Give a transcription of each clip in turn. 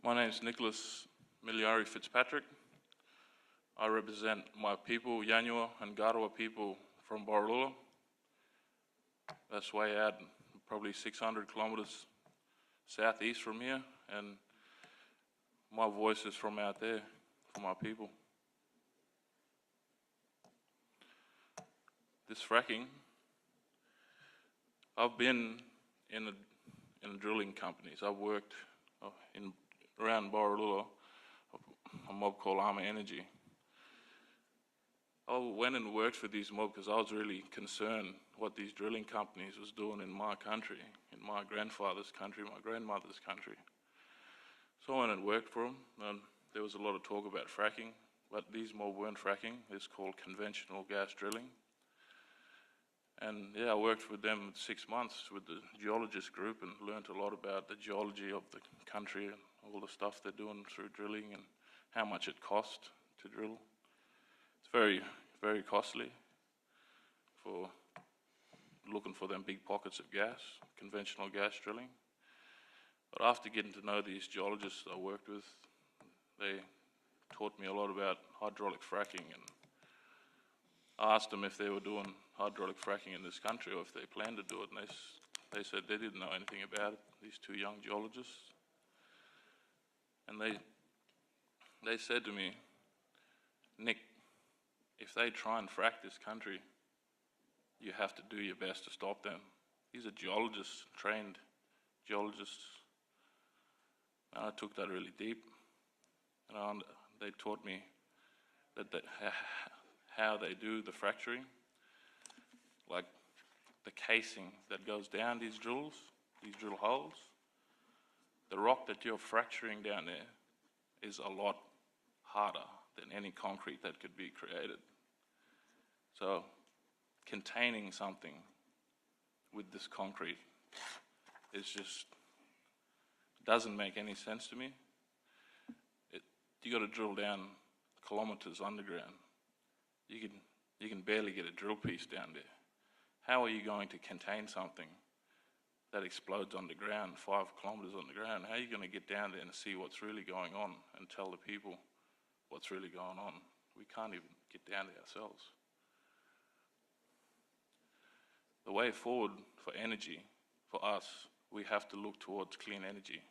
My name is Milyari Fitzpatrick. I represent my people, Yanyuwa and Garawa people from Borroloola. That's way out, probably 600 kilometres southeast from here, and my voice is from out there, for my people. This fracking, I've been in drilling companies. I've worked around Borroloola, a mob called Armour Energy. I went and worked for these mob because I was really concerned what these drilling companies was doing in my country, in my grandfather's country, my grandmother's country. So I went and worked for them, and there was a lot of talk about fracking, but these mob weren't fracking. It's called conventional gas drilling. And yeah, I worked with them 6 months with the geologist group and learned a lot about the geology of the country and all the stuff they're doing through drilling and how much it costs to drill. It's very, very costly for looking for them big pockets of gas, conventional gas drilling. But after getting to know these geologists I worked with, they taught me a lot about hydraulic fracking, and I asked them if they were doing hydraulic fracking in this country or if they planned to do it, and they said they didn't know anything about it, these two young geologists. And they said to me, Nick, if they try and frack this country, you have to do your best to stop them. These are geologists, trained geologists. And I took that really deep. And they taught me how they do the fracturing, like the casing that goes down these drill holes. The rock that you're fracturing down there is a lot harder than any concrete that could be created. So containing something with this concrete doesn't make any sense to me. You got to drill down kilometres underground. You can barely get a drill piece down there. How are you going to contain something that explodes underground, 5 kilometres underground? How are you going to get down there and see what's really going on and tell the people what's really going on? We can't even get down there ourselves. The way forward for energy, for us, we have to look towards clean energy.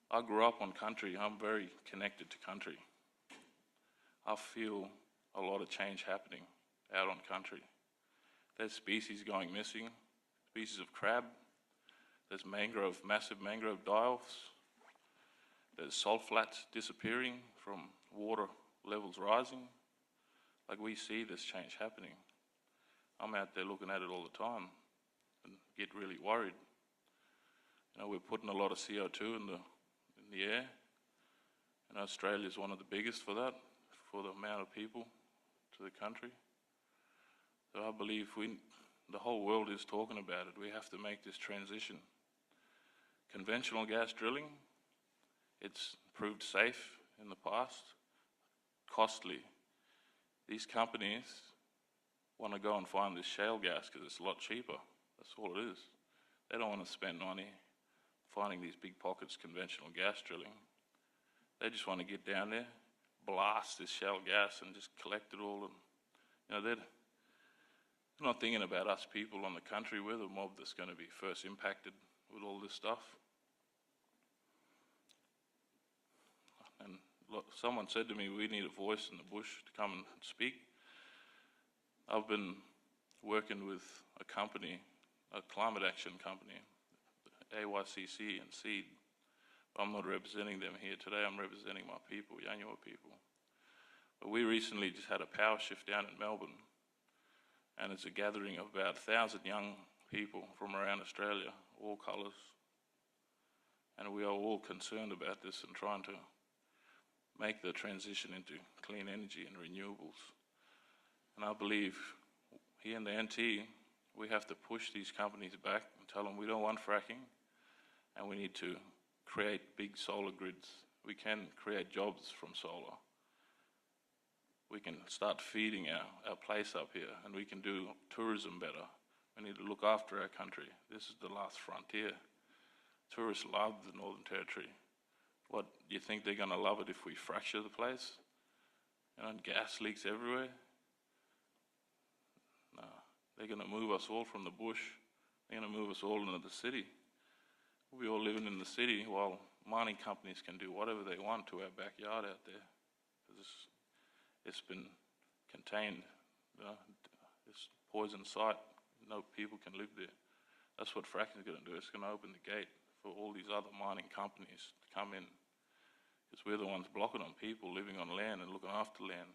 I grew up on country. I'm very connected to country. I feel a lot of change happening out on country. There's species going missing, species of crab. There's massive mangrove die-offs. There's salt flats disappearing from water levels rising. Like, we see this change happening. I'm out there looking at it all the time and get really worried. You know, we're putting a lot of CO2 in the air, and Australia is one of the biggest for that, for the amount of people to the country. So I believe the whole world is talking about it. We have to make this transition. Conventional gas drilling, it's proved safe in the past, costly. These companies want to go and find this shale gas because it's a lot cheaper. That's all it is. They don't want to spend money finding these big pockets conventional gas drilling. They just want to get down there, blast this shale gas and just collect it all. And they're not thinking about us people on the country. We're the mob that's going to be first impacted with all this stuff. And look, someone said to me, we need a voice in the bush to come and speak. I've been working with a company, a climate action company, AYCC and SEED. I'm not representing them here today. I'm representing my people, Yanyuwa people. But we recently just had a power shift down in Melbourne, and it's a gathering of about 1,000 young people from around Australia, all colours. And we are all concerned about this and trying to make the transition into clean energy and renewables. And I believe here in the NT, we have to push these companies back and tell them we don't want fracking, and we need to create big solar grids. We can create jobs from solar. We can start feeding our place up here, and we can do tourism better. We need to look after our country. This is the last frontier. Tourists love the Northern Territory. What, you think they're going to love it if we fracture the place? And gas leaks everywhere? No, they're going to move us all from the bush. They're going to move us all into the city. We're all living in the city while mining companies can do whatever they want to our backyard out there. It's been contained. It's poison site. No people can live there. That's what fracking is going to do. It's going to open the gate for all these other mining companies to come in, because we're the ones blocking on people living on land and looking after land.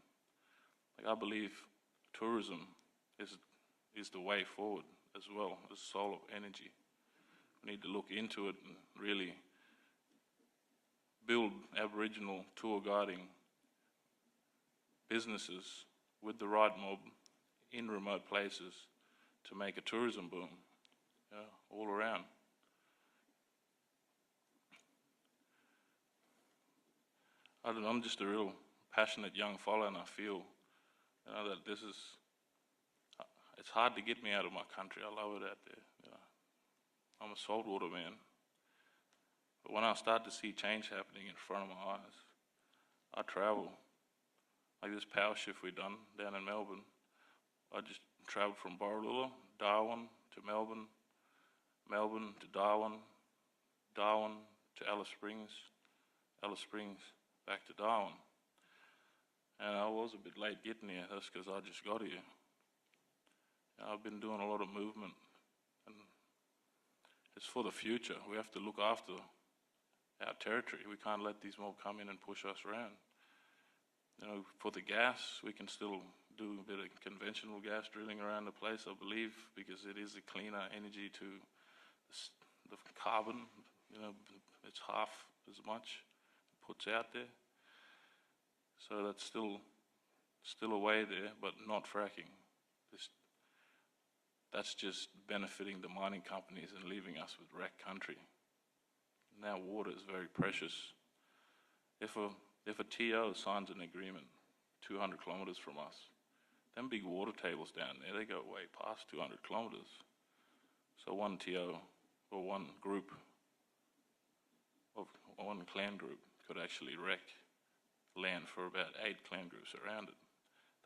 Like, I believe tourism is the way forward as well as solar energy. We need to look into it and really build Aboriginal tour guiding businesses with the right mob in remote places to make a tourism boom, all around. I don't know, I'm just a real passionate young fellow, and I feel that it's hard to get me out of my country. I love it out there. I'm a saltwater man. But when I start to see change happening in front of my eyes, I travel. Like this power shift we done down in Melbourne, I just travelled from Borroloola, Darwin to Melbourne, Melbourne to Darwin, Darwin to Alice Springs, Alice Springs back to Darwin. And I was a bit late getting here. That's because I just got here. I've been doing a lot of movement, and it's for the future. We have to look after our territory. We can't let these mob come in and push us around. For the gas, we can still do a bit of conventional gas drilling around the place, I believe, because it is a cleaner energy to the carbon. It's half as much it puts out there. So that's still a way there, but not fracking. That's just benefiting the mining companies and leaving us with wrecked country. Now water is very precious. If a TO signs an agreement 200 kilometres from us, them big water tables down there, they go way past 200 kilometres. So one TO or one group of one clan group could actually wreck land for about 8 clan groups around it.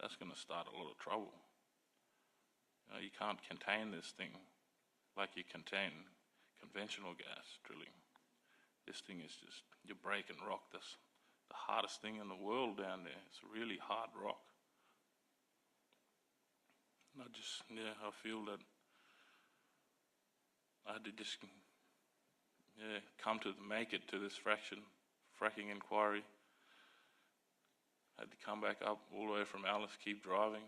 That's going to start a lot of trouble. You can't contain this thing like you contain conventional gas drilling. This thing is just, you're breaking rock. That's the hardest thing in the world down there. It's really hard rock. And I feel that I had to just, come to make it to this fracking inquiry. I had to come back up all the way from Alice, keep driving.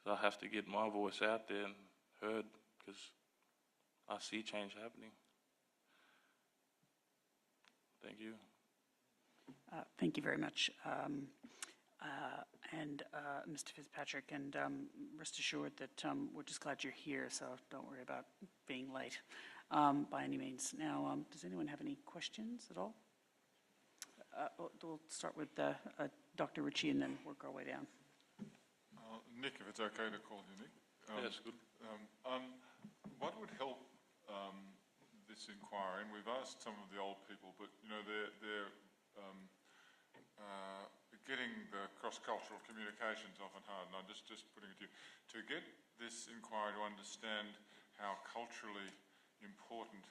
So I have to get my voice out there and heard, because I see change happening. Thank you. Thank you very much. Mr. Fitzpatrick, and rest assured that we're just glad you're here, so don't worry about being late by any means. Now, does anyone have any questions at all? We'll start with Dr. Ritchie and then work our way down. Nick, if it's okay to call you Nick. Yes, good. What would help this inquiry, and we've asked some of the old people, but they're getting the cross-cultural communications often hard, and I'm just putting it to you, to get this inquiry to understand how culturally important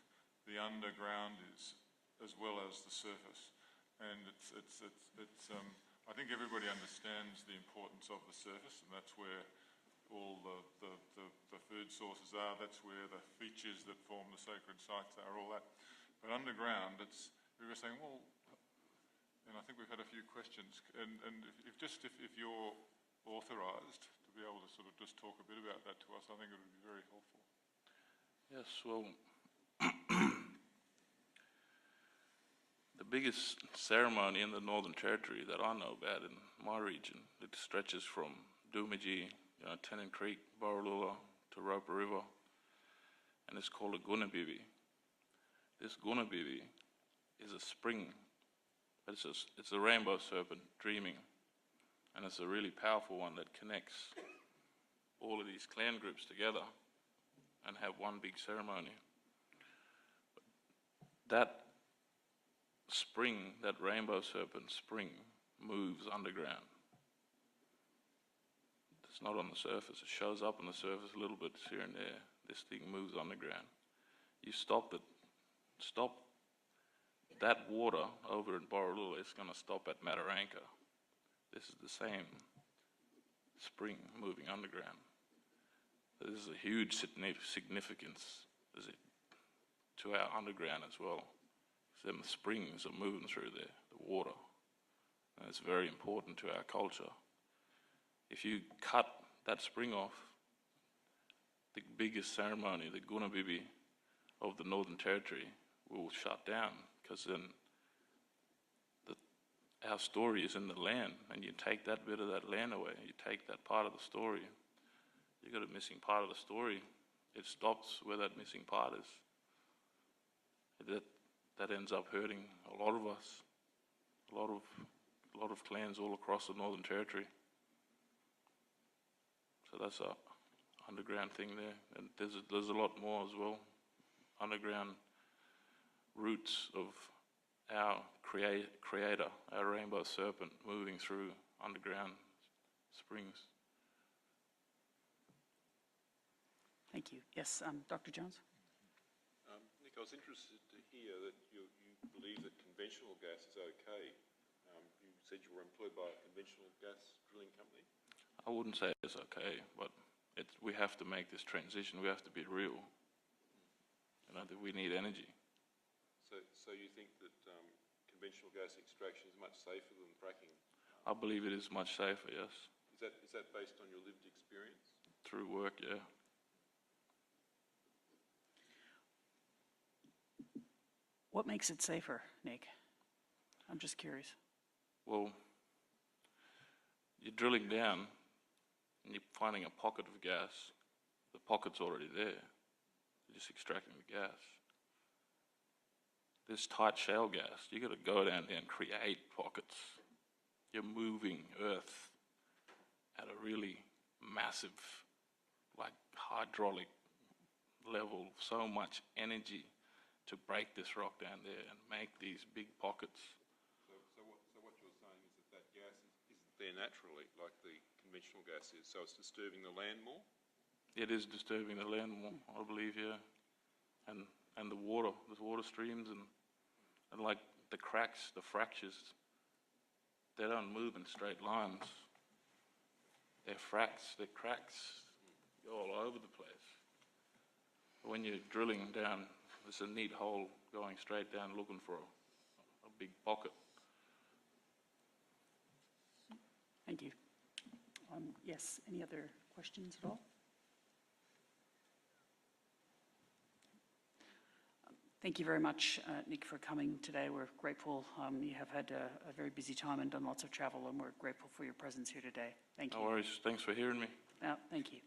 the underground is, as well as the surface. And I think everybody understands the importance of the surface, and that's where all the food sources are, that's where the features that form the sacred sites are, all that. But underground, we were saying, well, and I think we've had a few questions, and if you're authorised to be able to sort of just talk a bit about that to us, I think it would be very helpful. Yes, well, the biggest ceremony in the Northern Territory that I know about in my region, it stretches from Doomadgee, Tennant Creek, Borroloola to Roper River, and it's called a Gunabibi. This Gunabibi is a spring, but it's a rainbow serpent dreaming, and it's a really powerful one that connects all of these clan groups together and have one big ceremony. That spring, that rainbow serpent spring, moves underground. It's not on the surface. It shows up on the surface a little bit here and there. This thing moves underground. You stop that water over in Borroloola, it's going to stop at Mataranka. This is the same spring moving underground. This is a huge significance to our underground as well. Them springs are moving through there, the water. And it's very important to our culture. If you cut that spring off, the biggest ceremony, the Gunabibi of the Northern Territory, will shut down, because then our story is in the land, and you take that bit of that land away, you take that part of the story, you've got a missing part of the story. It stops where that missing part is. That ends up hurting a lot of us, a lot of clans all across the Northern Territory. So that's a underground thing there, and there's a lot more as well. Underground roots of our creator, our rainbow serpent, moving through underground springs. Thank you. Yes, Dr. Jones? Nick, I was interested to hear that you believe that conventional gas is okay. You said you were employed by a conventional gas drilling company? I wouldn't say it's okay, but we have to make this transition. We have to be real. That we need energy. So you think that conventional gas extraction is much safer than fracking? I believe it is much safer, yes. Is that based on your lived experience? Through work, yeah. What makes it safer, Nick? I'm just curious. Well, you're drilling down and you're finding a pocket of gas. The pocket's already there. You're just extracting the gas. This tight shale gas, you got to go down there and create pockets. You're moving earth at a really massive, like hydraulic level, so much energy to break this rock down there and make these big pockets. So what you're saying is that gas isn't there naturally, like the conventional gas is, so it's disturbing the land more? It is disturbing the land more, I believe, yeah. And the water streams and like the cracks, the fractures, they don't move in straight lines. They're cracks go all over the place. When you're drilling down, there's a neat hole going straight down looking for a big pocket. Thank you. Yes, any other questions at all? Thank you very much, Nick, for coming today. We're grateful. You have had a very busy time and done lots of travel, and we're grateful for your presence here today. Thank you. No worries. Thanks for hearing me. Thank you.